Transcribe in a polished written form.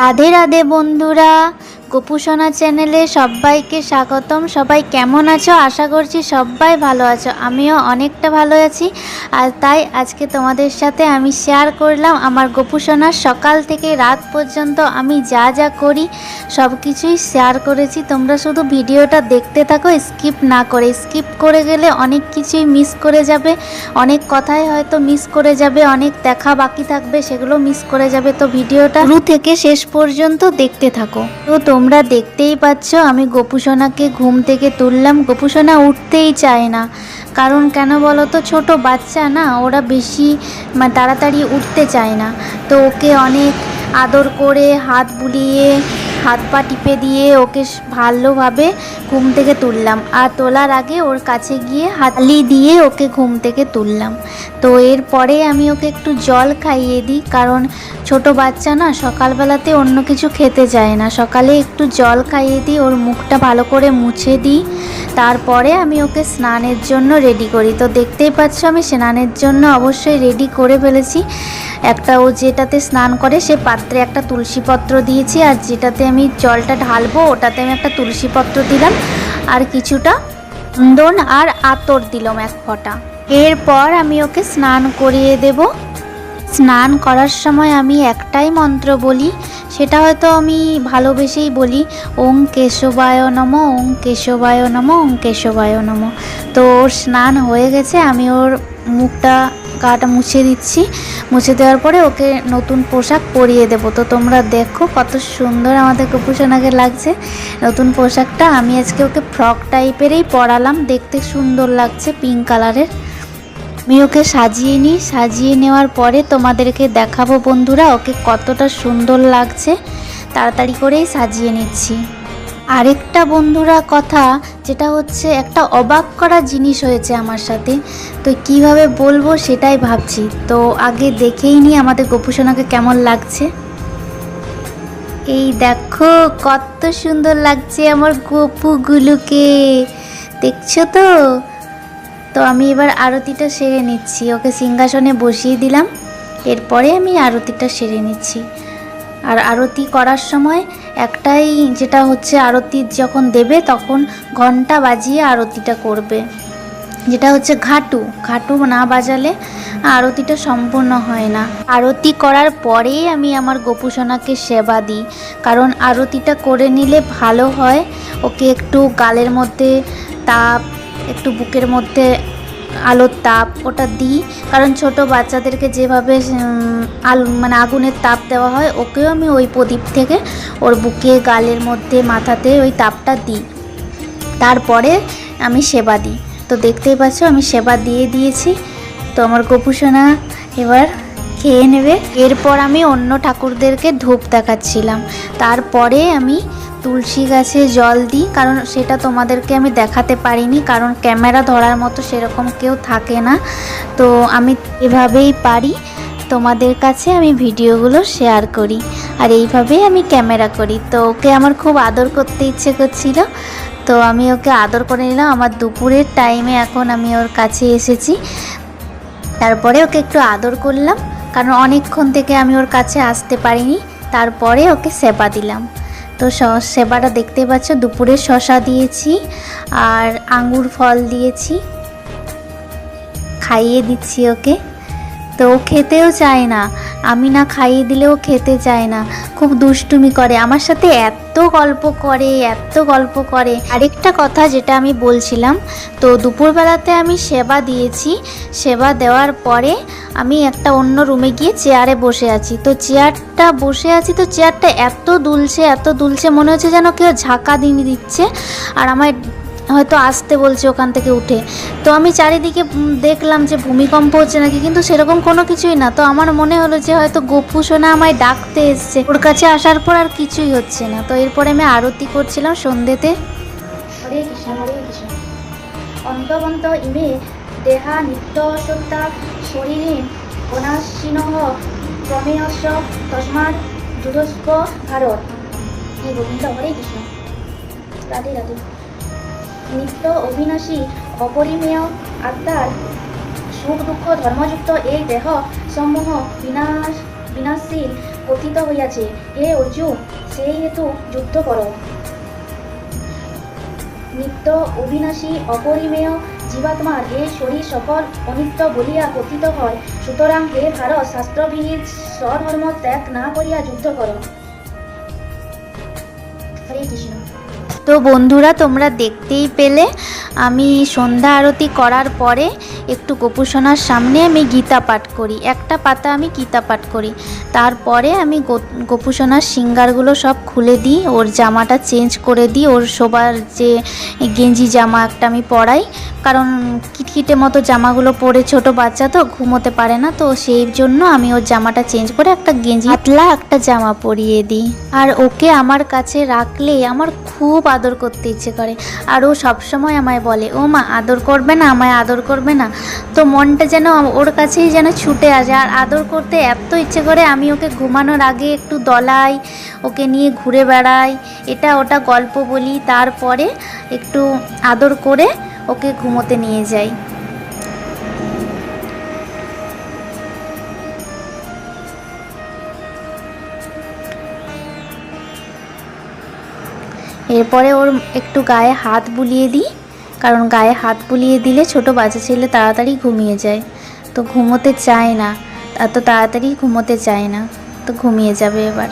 রাধে রাধে বন্ধুরা, গোপুসোনা চ্যানেলে সবাইকে স্বাগতম। সবাই কেমন আছো? আশা করছি সবাই ভালো আছো। আমিও অনেকটা ভালো আছি। আর তাই আজকে তোমাদের সাথে আমি শেয়ার করলাম আমার গোপুসোনার সকাল থেকে রাত পর্যন্ত আমি যা যা করি সব কিছুই শেয়ার করেছি। তোমরা শুধু ভিডিওটা দেখতে থাকো, স্কিপ না করে। স্কিপ করে গেলে অনেক কিছুই মিস করে যাবে, অনেক কথাই হয়তো মিস করে যাবে, অনেক দেখা বাকি থাকবে, সেগুলো মিস করে যাবে। তো ভিডিওটা শুরু থেকে শেষ পর্যন্ত দেখতে থাকো। তো তোমরা দেখতেই পাচ্ছ আমি গোপুসোনাকে ঘুম থেকে তুললাম। গোপুসোনা উঠতেই চায় না, কারণ কেন বলো তো, ছোট বাচ্চা না, ওরা বেশি তাড়াতাড়ি উঠতে চায় না। তো ওকে অনেক আদর করে হাত বুলিয়ে হাত পা টিপে দিয়ে ওকে ভালোভাবে ঘুম থেকে তুললাম। আর তোলার আগে ওর কাছে গিয়ে হাতলি দিয়ে ওকে ঘুম থেকে তুললাম। তো এরপরে আমি ওকে একটু জল খাইয়ে দিই, কারণ ছোট বাচ্চা না, সকালবেলাতে অন্য কিছু খেতে চায় না। সকালে একটু জল খাইয়ে দিই, ওর মুখটা ভালো করে মুছে দিই, তারপরে আমি ওকে স্নানের জন্য রেডি করি। তো দেখতেই পাচ্ছ আমি স্নানের জন্য অবশ্যই রেডি করে ফেলেছি। একটা ও যেটাতে স্নান করে সে পাত্রে একটা তুলসী পত্র দিয়েছি, আর যেটাতে আমি জলটা ঢালবো ওটাতে আমি একটা তুলসী পত্র দিলাম, আর কিছুটা চন্দন আর আতর দিলাম এক ফোঁটা। এরপর আমি ওকে স্নান করিয়ে দেব। স্নান করার সময় আমি একটাই মন্ত্র বলি, সেটা হয়তো আমি ভালোবেসেই বলি, ওং কেশবায় নমঃ, ওং কেশবায় নমঃ, ওং কেশবায় নমঃ। তো ওর স্নান হয়ে গেছে, আমি ওর মুখটা গাটা মুছে দিচ্ছি। মুছে দেওয়ার পরে ওকে নতুন পোশাক পরিয়ে দেব। তো তোমরা দেখো কত সুন্দর আমাদের গোপুসোনাকে লাগছে নতুন পোশাকটা। আমি আজকে ওকে ফ্রক টাইপেরই পরালাম, দেখতে সুন্দর লাগছে, পিঙ্ক কালারের। আমি ওকে সাজিয়ে নিই, সাজিয়ে নেওয়ার পরে তোমাদেরকে দেখাবো বন্ধুরা ওকে কতটা সুন্দর লাগছে। তাড়াতাড়ি করেই সাজিয়ে নিচ্ছি। আরেকটা বন্ধুরা কথা, যেটা হচ্ছে একটা অবাক করা জিনিস হয়েছে আমার সাথে, তো কিভাবে বলবো সেটাই ভাবছি। তো আগে দেখেই নিই আমাদের গোপুসোনাকে কেমন লাগছে। এই দেখো কত সুন্দর লাগছে আমার গোপুগুলোকে, দেখছো তো? তো আমি এবার আরতিটা সেরে নিচ্ছি, ওকে সিংহাসনে বসিয়ে দিলাম। এরপরে আমি আরতিটা সেরে নিচ্ছি। আর আরতি করার সময় একটাই, যেটা হচ্ছে আরতি যখন দেবে তখন ঘন্টা বাজিয়ে আরতিটা করবে, যেটা হচ্ছে ঘাটু। ঘাটু না বাজালে আরতিটা সম্পূর্ণ হয় না। আরতি করার পরেই আমি আমার গোপুসোনাকে সেবা দিই, কারণ আরতিটা করে নিলে ভালো হয়। ওকে একটু গালের মধ্যে তাপ, একটু বুকের মধ্যে আলোর তাপ ওটা দিই, কারণ ছোট বাচ্চাদেরকে যেভাবে আগুনের তাপ দেওয়া হয়, ওকেও আমি ওই প্রদীপ থেকে ওর বুকে, গালের মধ্যে, মাথাতে ওই তাপটা দিই। তারপরে আমি সেবা দিই। তো দেখতেই পাচ্ছ আমি সেবা দিয়ে দিয়েছি। তো আমার গোপুসোনা এবার খেয়ে নেবে। এরপর আমি অন্য ঠাকুরদেরকে ধূপ দেখাচ্ছিলাম। তারপরে আমি তুলসী গাছে জল দিই, কারণ সেটা তোমাদেরকে আমি দেখাতে পারিনি, কারণ ক্যামেরা ধরার মতো সেরকম কেউ থাকে না। তো আমি এভাবেই পারি তোমাদের কাছে আমি ভিডিওগুলো শেয়ার করি, আর এইভাবেই আমি ক্যামেরা করি। তো ওকে আমার খুব আদর করতে ইচ্ছে করছিল, তো আমি ওকে আদর করে নিলাম। আমার দুপুরের টাইমে এখন আমি ওর কাছে এসেছি, তারপরে ওকে একটু আদর করলাম, কারণ অনেকক্ষণ থেকে আমি ওর কাছে আসতে পারিনি। তারপরে ওকে সেবা দিলাম। তো সেবাটা দেখতে পাচ্ছ, দুপুরে শসা দিয়েছি আর আঙ্গুর ফল দিয়েছি, খাইয়ে দিচ্ছি ওকে। তো ও খেতেও চায় না, আমি না খাইয়ে দিলেও খেতে চায় না, খুব দুষ্টুমি করে আমার সাথে, এত গল্প করে, এত গল্প করে। আরেকটা কথা যেটা আমি বলছিলাম, তো দুপুরবেলাতে আমি সেবা দিয়েছি, সেবা দেওয়ার পরে আমি একটা অন্য রুমে গিয়ে চেয়ারে বসে আছি। তো চেয়ারটা বসে আছি, তো চেয়ারটা এত দুলছে, এত দুলছে, মনে হচ্ছে যেন কেউ ঝাঁকা দিয়ে দিচ্ছে, আর আমায় হয়তো আসতে বলছে ওখান থেকে উঠে। তো আমি চারিদিকে দেখলাম যে ভূমিকম্প হচ্ছে নাকি, কিন্তু সেরকম কোনো কিছুই না। তো আমার মনে হলো যে হয়তো গোপুসোনা আমায় ডাকতে এসছে, ওর কাছে আসার পর আর কিছুই হচ্ছে না। তো এরপরে আমি আরতি করছিলাম সন্ধ্যেতে। হরে কৃষ্ণ, হরে কৃষ্ণ। অন্তবন্ত ইমে দেহা নিত্য সত্তা শরীরে অনাশিনঃ প্রমেয়স্য তস্মাৎ যুধস্ব ভারত। এই গোবিন্দ, হরে কৃষ্ণ। রাধে রাধে। নিত্য অবিনাশী অপরিমেয় আত্মার সুখ দুঃখ ধর্মযুক্ত এই দেহ সমূহ বিনাশশীল পতিত হইয়াছে। হে অর্জুন, সেই হেতু যুদ্ধ করো। নিত্য অবিনাশী অপরিমেয় জীবাত্মার এই শরীর সকল অনিত্য বলিয়া পতিত হয়। সুতরাং হে ভারত, শাস্ত্রবিহিত স্বধর্ম ত্যাগ না করিয়া যুদ্ধ করো। হরে কৃষ্ণ। তো বন্ধুরা, তোমরা দেখতেই পেলে আমি সন্ধ্যা আরতি করার পরে একটু গোপুসোনার সামনে আমি গীতা পাঠ করি, একটা পাতা আমি গীতা পাঠ করি। তারপরে আমি গোপুসোনার সিঙ্গারগুলো সব খুলে দিই, ওর জামাটা চেঞ্জ করে দিই, ওর শোবার যে গেঞ্জি জামা একটা আমি পরাই, কারণ কিটকিটে মতো জামাগুলো পরে ছোট বাচ্চা তো ঘুমোতে পারে না, তো সেই জন্য আমি ওর জামাটা চেঞ্জ করে একটা গেঞ্জি পাতলা একটা জামা পরিয়ে দিই। আর ওকে আমার কাছে রাখলে আমার খুব আদর করতে ইচ্ছে করে। আর ও সবসময় আমায় বলে, ও মা আদর করবে না, আমায় আদর করবে না। তো মনটা যেন ওর কাছেই যেন ছুটে আসে, আর আদর করতে এত ইচ্ছে করে। আমি ওকে ঘুমানোর আগে একটু দলাই, ওকে নিয়ে ঘুরে বেড়াই, এটা ওটা গল্প বলি, তারপরে একটু আদর করে ওকে ঘুমোতে নিয়ে যাই। এরপরে ওর একটু গায়ে হাত বুলিয়ে দিই, কারণ গায়ে হাত বুলিয়ে দিলে ছোট বাচ্চা ছেলে তাড়াতাড়ি ঘুমিয়ে যায়, তো ঘুমোতে চায় না, এত তাড়াতাড়ি ঘুমোতে চায় না, তো ঘুমিয়ে যাবে এবার।